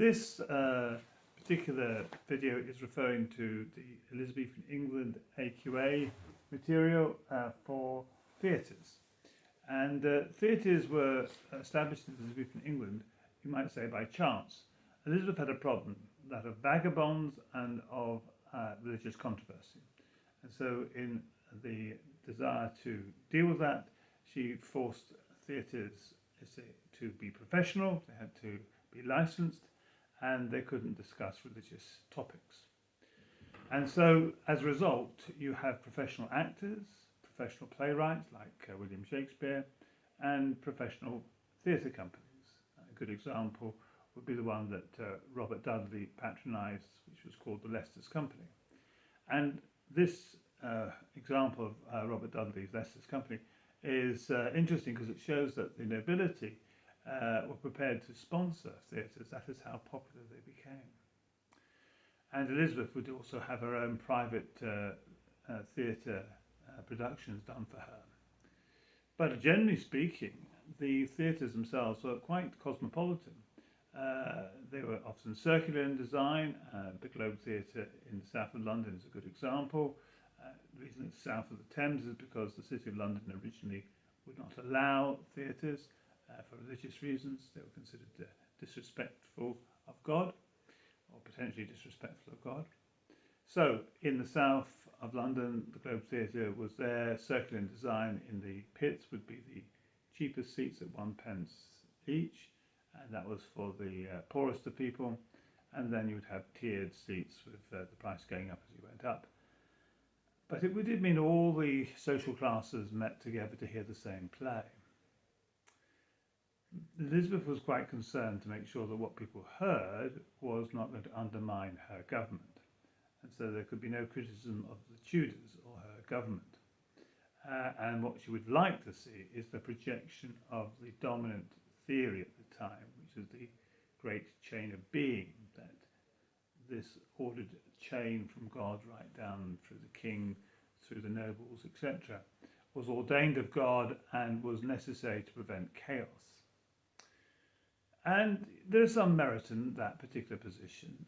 This particular video is referring to the Elizabethan England AQA material for theatres. And theatres were established in Elizabethan England, you might say, by chance. Elizabeth had a problem, that of vagabonds and of religious controversy. And so in the desire to deal with that, she forced theatres to be professional, they had to be licensed, and they couldn't discuss religious topics. And so, as a result, you have professional actors, professional playwrights like William Shakespeare, and professional theatre companies. A good example would be the one that Robert Dudley patronised, which was called the Leicester's Company. And this example of Robert Dudley's Leicester's Company is interesting because it shows that the nobility were prepared to sponsor theatres. That is how popular they became. And Elizabeth would also have her own private theatre productions done for her. But generally speaking, the theatres themselves were quite cosmopolitan. They were often circular in design. The Globe Theatre in the south of London is a good example. The reason it's south of the Thames is because the City of London originally would not allow theatres for religious reasons. They were considered disrespectful of God, or potentially disrespectful of God. So in the south of London, the Globe Theatre was there, circular in design. In the pits would be the cheapest seats at 1p each, and that was for the poorest of people. And then you would have tiered seats with the price going up as you went up. But it did mean all the social classes met together to hear the same play. Elizabeth was quite concerned to make sure that what people heard was not going to undermine her government. And so there could be no criticism of the Tudors or her government. And what she would like to see is the projection of the dominant theory at the time, which is the great chain of being, that this ordered chain from God right down through the king, through the nobles, etc., was ordained of God and was necessary to prevent chaos. And there is some merit in that particular position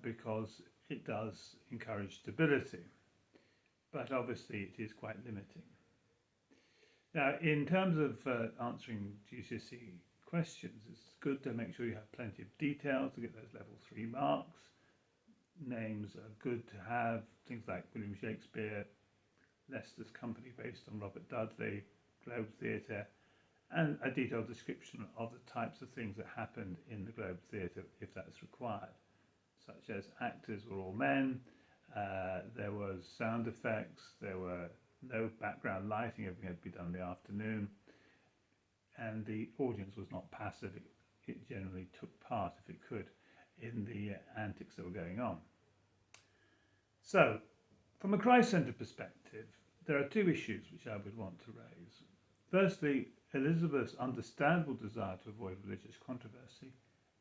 because it does encourage stability, but obviously it is quite limiting. Now, in terms of answering GCSE questions, it's good to make sure you have plenty of details to get those level 3 marks. Names are good to have, things like William Shakespeare, Leicester's Company based on Robert Dudley, Globe Theatre, and a detailed description of the types of things that happened in the Globe Theatre if that's required, such as actors were all men, there was sound effects, there were no background lighting, everything had to be done in the afternoon, and the audience was not passive, it generally took part, if it could, in the antics that were going on. So, from a Christ-centred perspective, there are two issues which I would want to raise. Firstly, Elizabeth's understandable desire to avoid religious controversy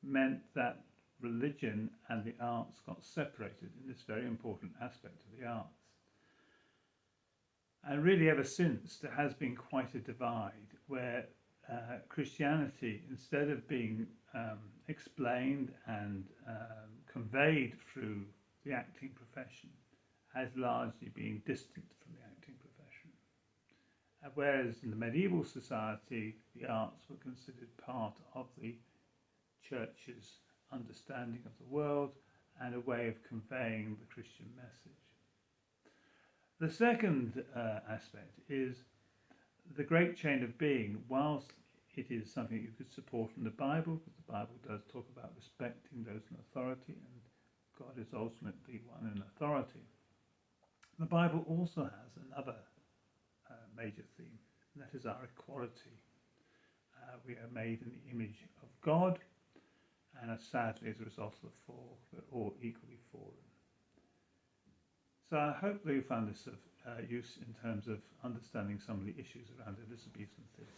meant that religion and the arts got separated in this very important aspect of the arts. And really ever since there has been quite a divide where Christianity, instead of being explained and conveyed through the acting profession, has largely been distant from the acting profession. Whereas in the medieval society, the arts were considered part of the church's understanding of the world and a way of conveying the Christian message. The second aspect is the great chain of being. Whilst it is something you could support in the Bible, because the Bible does talk about respecting those in authority, and God is ultimately one in authority, the Bible also has another major theme, and that is our equality. We are made in the image of God, and sadly, as a result of the fall, we're all equally fallen. So I hope that you found this of use in terms of understanding some of the issues around Elizabethan theatre.